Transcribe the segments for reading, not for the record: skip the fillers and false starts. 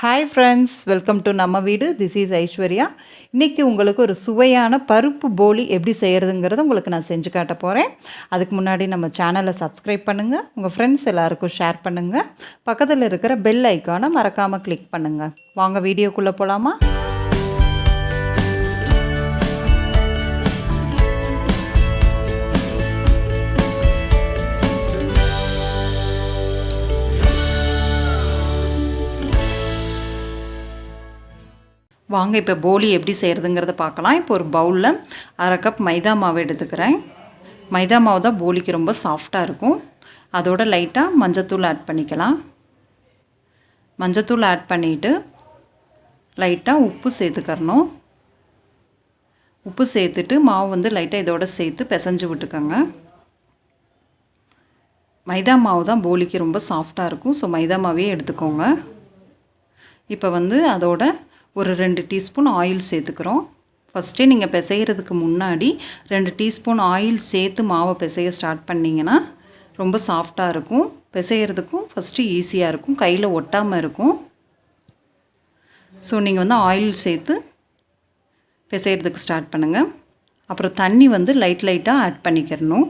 Hi friends, welcome to நம்ம வீடு. This is Aishwarya. இன்றைக்கி உங்களுக்கு ஒரு சுவையான பருப்பு போலி எப்படி செய்கிறதுங்கிறத உங்களுக்கு நான் செஞ்சு காட்ட போகிறேன். அதுக்கு முன்னாடி நம்ம சேனலை சப்ஸ்கிரைப் பண்ணுங்கள், உங்கள் ஃப்ரெண்ட்ஸ் எல்லாருக்கும் ஷேர் பண்ணுங்கள், பக்கத்தில் இருக்கிற பெல் ஐக்கானை மறக்காமல் கிளிக் பண்ணுங்கள். வாங்க வீடியோக்குள்ளே போகலாமா? வாங்க இப்போ போலி எப்படி செய்கிறதுங்கிறத பார்க்கலாம். இப்போ ஒரு பவுலில் 1/2 கப் மைதா மாவு எடுத்துக்கிறேன். மைதா மாவு தான் போலிக்கு ரொம்ப சாஃப்டாக இருக்கும். அதோட லைட்டாக மஞ்சத்தூள் ஆட் பண்ணிக்கலாம். மஞ்சத்தூள் ஆட் பண்ணிவிட்டு லைட்டாக உப்பு சேர்த்துக்கறணும். உப்பு சேர்த்துட்டு மாவு வந்து லைட்டாக இதோட சேர்த்து பிசைஞ்சு விட்டுக்கோங்க. மைதா மாவு தான் போலிக்கு ரொம்ப சாஃப்டாக இருக்கும். ஸோ மைதா மாவே எடுத்துக்கோங்க. இப்போ வந்து அதோட ஒரு 2 டீஸ்பூன் ஆயில் சேர்த்துக்கிறோம். ஃபஸ்ட்டே நீங்கள் பிசைகிறதுக்கு முன்னாடி 2 டீஸ்பூன் ஆயில் சேர்த்து மாவை பிசைய ஸ்டார்ட் பண்ணிங்கன்னா ரொம்ப சாஃப்டாக இருக்கும். பிசைகிறதுக்கும் ஃபஸ்ட்டு ஈஸியாக இருக்கும், கையில் ஒட்டாமல் இருக்கும். ஸோ நீங்கள் வந்து ஆயில் சேர்த்து பிசைகிறதுக்கு ஸ்டார்ட் பண்ணுங்கள். அப்புறம் தண்ணி வந்து லைட்டாக ஆட் பண்ணிக்கிறணும்.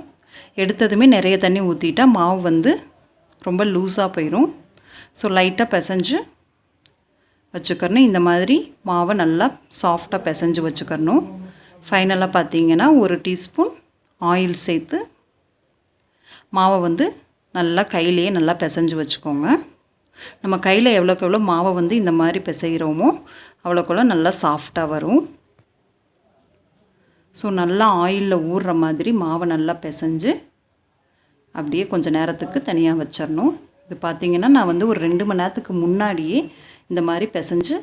எடுத்ததுமே நிறைய தண்ணி ஊற்றிட்டா மாவு வந்து ரொம்ப லூஸாக போயிடும். ஸோ லைட்டாக பிசைஞ்சு வச்சுக்கணும். இந்த மாதிரி மாவை நல்லா சாஃப்டாக பிசைஞ்சு வச்சுக்கணும். ஃபைனலாக பார்த்தீங்கன்னா 1 டீஸ்பூன் ஆயில் சேர்த்து மாவை வந்து நல்லா கையிலேயே நல்லா பிசைஞ்சு வச்சுக்கோங்க. நம்ம கையில் எவ்வளோக்கு எவ்வளோ மாவை வந்து இந்த மாதிரி பிசைகிறோமோ அவ்வளோக்கெவ்வளோ நல்லா சாஃப்டாக வரும். ஸோ நல்லா ஆயிலில் ஊறுற மாதிரி மாவை நல்லா பிசைஞ்சு அப்படியே கொஞ்சம் நேரத்துக்கு தனியாக வச்சிடணும். இது பார்த்திங்கன்னா நான் வந்து ஒரு 2 மணி நேரத்துக்கு முன்னாடியே இந்த மாதிரி பிசைஞ்சு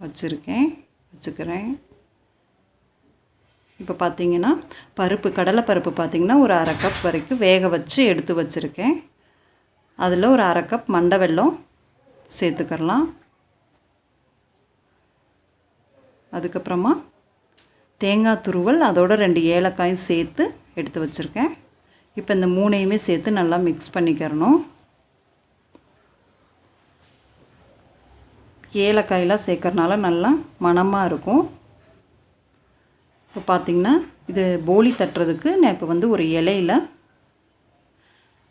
வச்சுக்கிறேன். இப்போ பார்த்திங்கன்னா கடலைப்பருப்பு பார்த்திங்கன்னா ஒரு 1/2 கப் வரைக்கும் வேக வச்சு எடுத்து வச்சுருக்கேன். அதில் ஒரு 1/2 கப் மண்டை வெல்லம் சேர்த்துக்கலாம். அதுக்கப்புறமா தேங்காய் துருவல் அதோட 2 ஏலக்காயும் சேர்த்து எடுத்து வச்சுருக்கேன். இப்போ இந்த 3ஐயுமே சேர்த்து நல்லா மிக்ஸ் பண்ணிக்கிறணும். ஏலக்காயெலாம் சேர்க்கறனால நல்லா மணமாக இருக்கும். இப்போ பார்த்திங்கன்னா இது போலி தட்டுறதுக்கு நான் இப்போ வந்து ஒரு இலையில்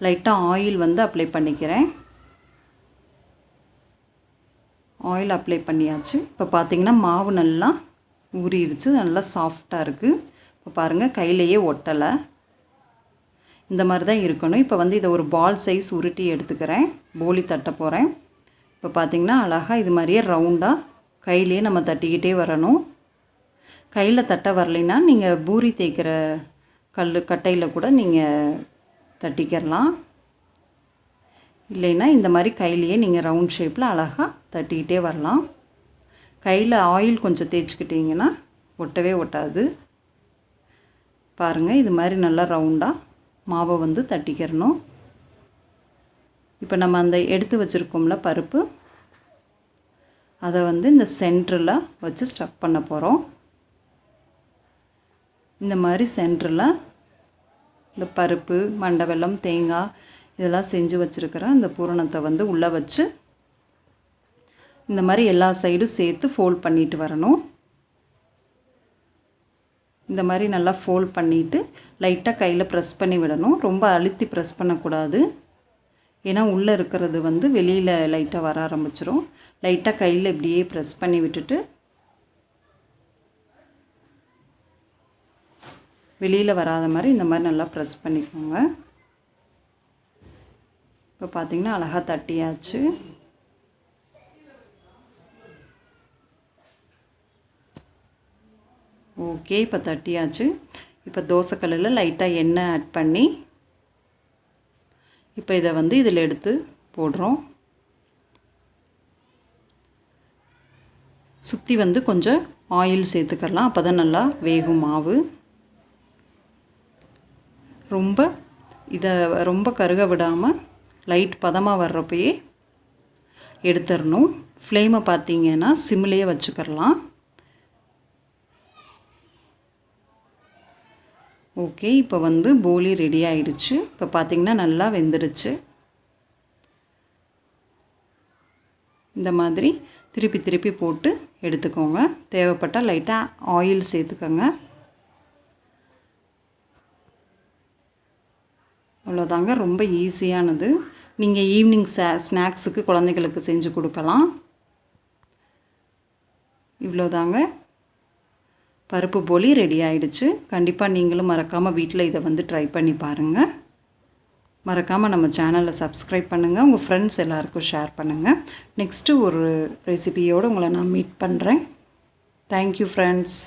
லைட்டாக ஆயில் வந்து அப்ளை பண்ணிக்கிறேன். ஆயில் அப்ளை பண்ணியாச்சு. இப்போ பார்த்திங்கன்னா மாவு நல்லா ஊறிடுச்சு, நல்லா சாஃப்டாக இருக்குது. இப்போ பாருங்கள், கையிலையே ஒட்டலை. இந்த மாதிரி தான் இருக்கணும். இப்போ வந்து இதை ஒரு பால் சைஸ் உருட்டி எடுத்துக்கிறேன். போலி தட்ட போகிறேன். இப்போ பார்த்திங்கன்னா அழகாக இது மாதிரியே ரவுண்டாக கையிலேயே நம்ம தட்டிக்கிட்டே வரணும். கையில் தட்ட வரலைன்னா நீங்கள் பூரி தேய்க்கிற கட்டையில் கூட நீங்கள் தட்டிக்கிறலாம். இல்லைன்னா இந்த மாதிரி கையிலையே நீங்கள் ரவுண்ட் ஷேப்பில் அழகாக தட்டிக்கிட்டே வரலாம். கையில் ஆயில் கொஞ்சம் தேய்ச்சிக்கிட்டிங்கன்னா ஒட்டவே ஒட்டாது. பாருங்கள், இது மாதிரி நல்லா ரவுண்டாக மாவை வந்து தட்டிக்கிறணும். இப்போ நம்ம அந்த எடுத்து வச்சுருக்கோம்ல பருப்பு, அதை வந்து இந்த சென்டரில் வச்சு ஸ்டஃப் பண்ண போகிறோம். இந்த மாதிரி சென்டரில் இந்த பருப்பு, மண்டை வெல்லம், தேங்காய் இதெல்லாம் செஞ்சு வச்சுருக்கிற இந்த பூரணத்தை வந்து உள்ளே வச்சு இந்த மாதிரி எல்லா சைடும் சேர்த்து ஃபோல்ட் பண்ணிட்டு வரணும். இந்த மாதிரி நல்லா ஃபோல்ட் பண்ணிவிட்டு லைட்டாக கையில் ப்ரெஸ் பண்ணி விடணும். ரொம்ப அழுத்தி ப்ரெஸ் பண்ணக்கூடாது, ஏன்னா உள்ளே இருக்கிறது வந்து வெளியில் லைட்டாக வர ஆரம்பிச்சிடும். லைட்டாக கையில் இப்படியே ப்ரெஸ் பண்ணி விட்டுட்டு வெளியில் வராத மாதிரி இந்த மாதிரி நல்லா ப்ரெஸ் பண்ணிக்கோங்க. இப்போ பார்த்திங்கன்னா அழகாக தட்டியாச்சு. ஓகே, இப்போ தட்டியாச்சு. இப்போ தோசைக்கல்லில் லைட்டாக எண்ணெய் ஆட் பண்ணி இப்போ இதை வந்து இதில் எடுத்து போடுறோம். சுற்றி வந்து கொஞ்சம் ஆயில் சேர்த்துக்கலாம், அப்போ தான் நல்லா வேகும் மாவு. இதை ரொம்ப கருக விடாமல் லைட் பதமாக வர்றப்பயே எடுத்துடணும். ஃப்ளேமை பார்த்திங்கன்னா சிம்லேயே வச்சுக்கலாம். ஓகே, இப்போ வந்து போலி ரெடி ஆகிடுச்சு. இப்போ பார்த்திங்கன்னா நல்லா வெந்துடுச்சு. இந்த மாதிரி திருப்பி திருப்பி போட்டு எடுத்துக்கோங்க. தேவைப்பட்டால் லைட்டாக ஆயில் சேர்த்துக்கோங்க. அவ்வளோதாங்க, ரொம்ப ஈஸியானது. நீங்கள் ஈவினிங் ஸ்நாக்ஸுக்கு குழந்தைகளுக்கு செஞ்சு கொடுக்கலாம். இவ்வளோதாங்க, பருப்பு போலி ரெடி ஆகிடுச்சு. கண்டிப்பாக நீங்களும் மறக்காமல் வீட்டில் இதை வந்து ட்ரை பண்ணி பாருங்கள். மறக்காமல் நம்ம சேனலை சப்ஸ்கிரைப் பண்ணுங்கள். உங்கள் ஃப்ரெண்ட்ஸ் எல்லாருக்கும் ஷேர் பண்ணுங்கள். நெக்ஸ்ட்டு ஒரு ரெசிபியோடு உங்களை நான் மீட் பண்ணுறேன். Thank you friends.